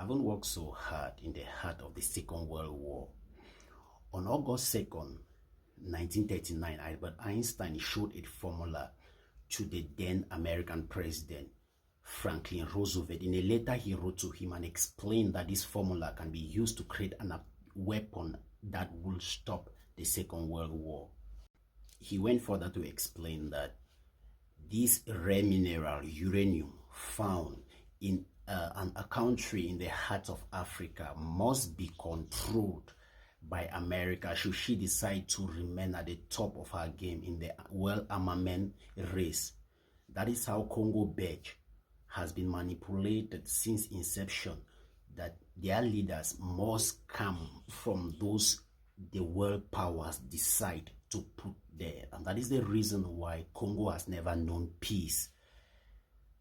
haven't worked so hard in the heart of the Second World War. On August 2nd, 1939, Albert Einstein showed a formula to the then American president, Franklin Roosevelt. In a letter he wrote to him and explained that this formula can be used to create a weapon that will stop the Second World War. He went further to explain that this rare mineral, uranium, found in a country in the heart of Africa must be controlled by America should she decide to remain at the top of her game in the world armament race. That is how Congo Belge has been manipulated since inception, that their leaders must come from those the world powers decide to put there. And that is the reason why Congo has never known peace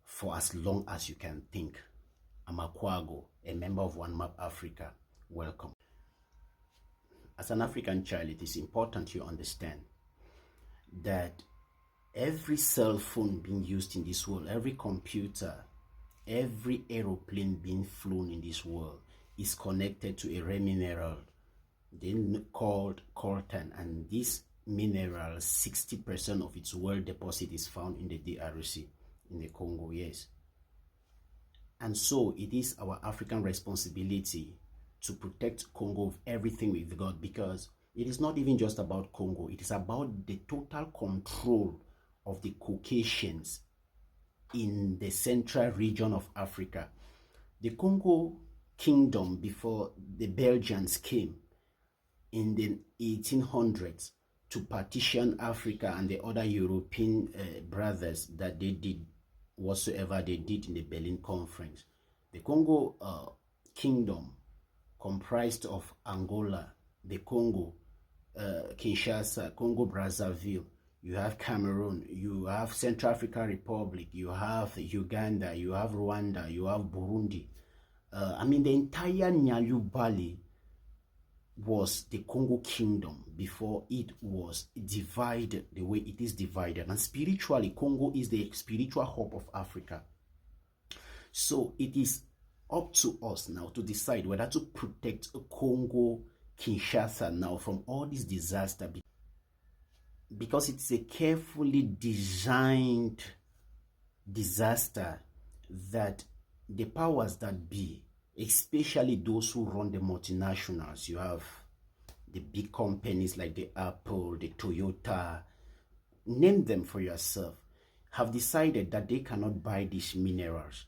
for as long as you can think. Amakwago, a member of One Map Africa, welcome. As an African child, it is important you understand that every cell phone being used in this world, every computer, every aeroplane being flown in this world is connected to a rare mineral then called coltan, and this mineral, 60% of its world deposit is found in the DRC, in the Congo, yes. And so it is our African responsibility to protect Congo with everything we've got, because it is not even just about Congo, it is about the total control of the Caucasians in the central region of Africa. The Congo Kingdom, before the Belgians came in the 1800s to partition Africa and the other European brothers, that they did whatsoever they did in the Berlin Conference. The Congo Kingdom comprised of Angola, the Congo, Kinshasa, Congo Brazzaville, you have Cameroon, you have Central African Republic, you have Uganda, you have Rwanda, you have Burundi. I mean, the entire Nyalu Valley was the Congo Kingdom before it was divided the way it is divided. And spiritually, Congo is the spiritual hub of Africa. So it is up to us now to decide whether to protect Congo Kinshasa now from all this disaster, because it's a carefully designed disaster that the powers that be, especially those who run the multinationals, you have the big companies like the Apple, the Toyota, name them for yourself, have decided that they cannot buy these minerals.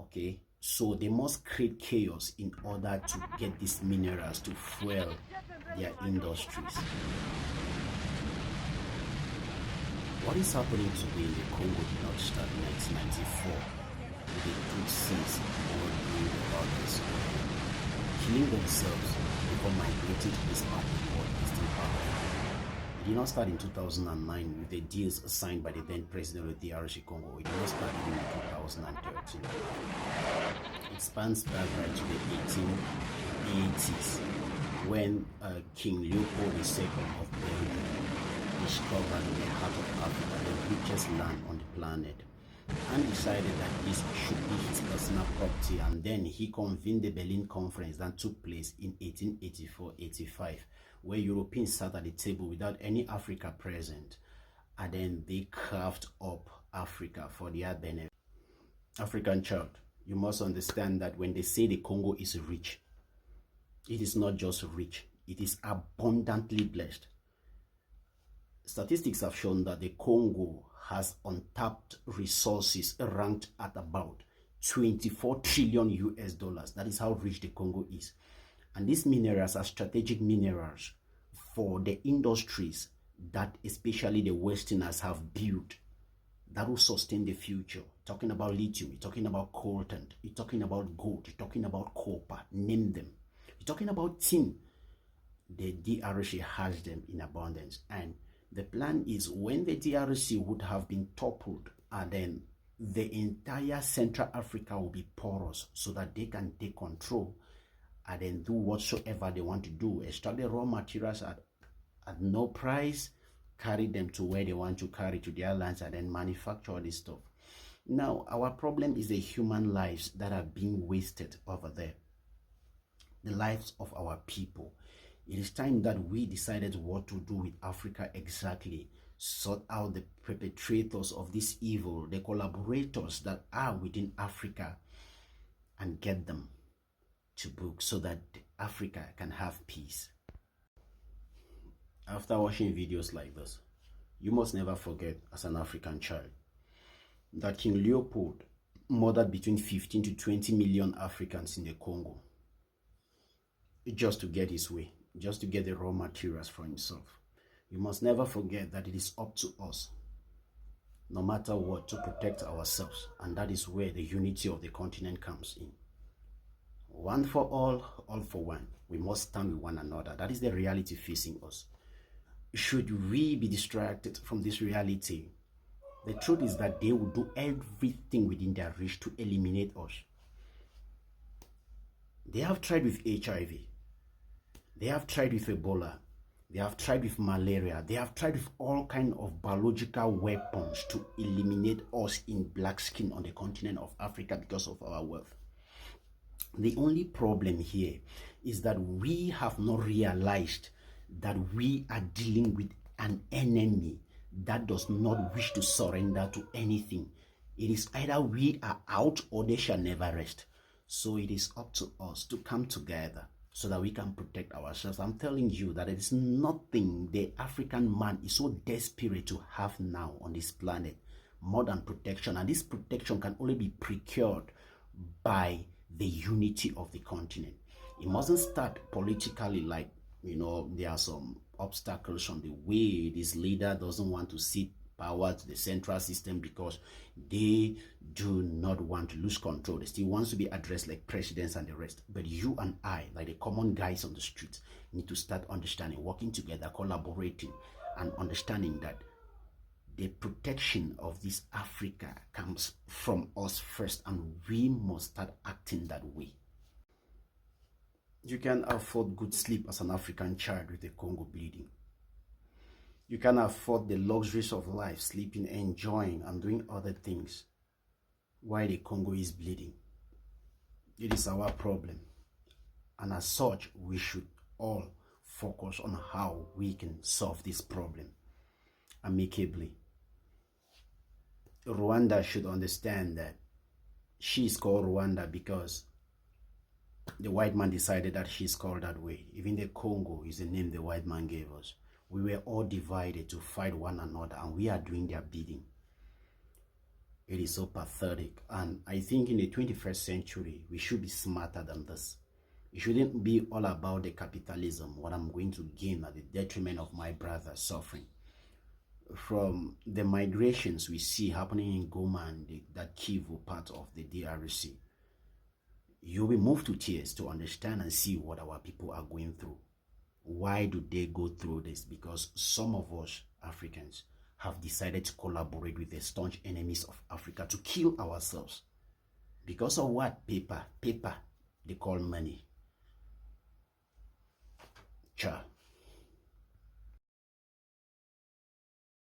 Okay, so they must create chaos in order to get these minerals to fuel their industries. What is happening today in the Congo did not start in 1994 with the Tutsis or the others killing themselves before migrating to this part of the world, Eastern Africa. It did not start in 2009 with the deals signed by the then president of the DRC Congo. It did not start even in 2013. It spans back right to the 1880s when King Leopold II of Belgium discovered in the heart of Africa, the richest land on the planet, and decided that this should be his personal property. And then he convened the Berlin Conference that took place in 1884-85, where Europeans sat at the table without any Africa present, and then they carved up Africa for their benefit. African child, you must understand that when they say the Congo is rich, it is not just rich, it is abundantly blessed. Statistics have shown that the Congo has untapped resources ranked at about 24 trillion US dollars. That is how rich the Congo is. And these minerals are strategic minerals for the industries that especially the Westerners have built that will sustain the future. Talking about lithium, you're talking about coltan, you're talking about gold, you're talking about copper, name them. You're talking about tin. The DRC has them in abundance, and the plan is when the DRC would have been toppled, and then the entire Central Africa will be porous so that they can take control and then do whatsoever they want to do, extract the raw materials at no price, carry them to where they want to carry to their lands, and then manufacture all this stuff. Now, our problem is the human lives that are being wasted over there, the lives of our people. It is time that we decided what to do with Africa exactly, sort out the perpetrators of this evil, the collaborators that are within Africa, and get them to book so that Africa can have peace. After watching videos like this, you must never forget, as an African child, that King Leopold murdered between 15 to 20 million Africans in the Congo just to get his way, just to get the raw materials for himself. You must never forget that it is up to us, no matter what, to protect ourselves, and that is where the unity of the continent comes in. One for all for one. We must stand with one another. That is the reality facing us. Should we be distracted from this reality, the truth is that they will do everything within their reach to eliminate us. They have tried with HIV. They have tried with Ebola. They have tried with malaria. They have tried with all kinds of biological weapons to eliminate us in black skin on the continent of Africa because of our wealth. The only problem here is that we have not realized that we are dealing with an enemy that does not wish to surrender to anything. It is either we are out or they shall never rest. So it is up to us to come together so that we can protect ourselves. I'm telling you that it is nothing the African man is so desperate to have now on this planet more than protection. And this protection can only be procured by the unity of the continent. It mustn't start politically like, there are some obstacles on the way. This leader doesn't want to cede power to the central system because they do not want to lose control. They still want to be addressed like presidents and the rest. But you and I, like the common guys on the streets, need to start understanding, working together, collaborating, and understanding that the protection of this Africa comes from us first, and we must start acting that way. You can afford good sleep as an African child with the Congo bleeding. You can afford the luxuries of life, sleeping, enjoying, and doing other things while the Congo is bleeding. It is our problem. And as such, we should all focus on how we can solve this problem amicably. Rwanda should understand that she is called Rwanda because the white man decided that she's called that way. Even the Congo is the name the white man gave us. We were all divided to fight one another, and we are doing their bidding. It is so pathetic. And I think in the 21st century, we should be smarter than this. It shouldn't be all about the capitalism, what I'm going to gain at the detriment of my brother suffering. From the migrations we see happening in Goma and that Kivu part of the DRC, you'll be moved to tears to understand and see what our people are going through. Why do they go through this? Because some of us Africans have decided to collaborate with the staunch enemies of Africa to kill ourselves. Because of what? Paper. They call money. Ciao.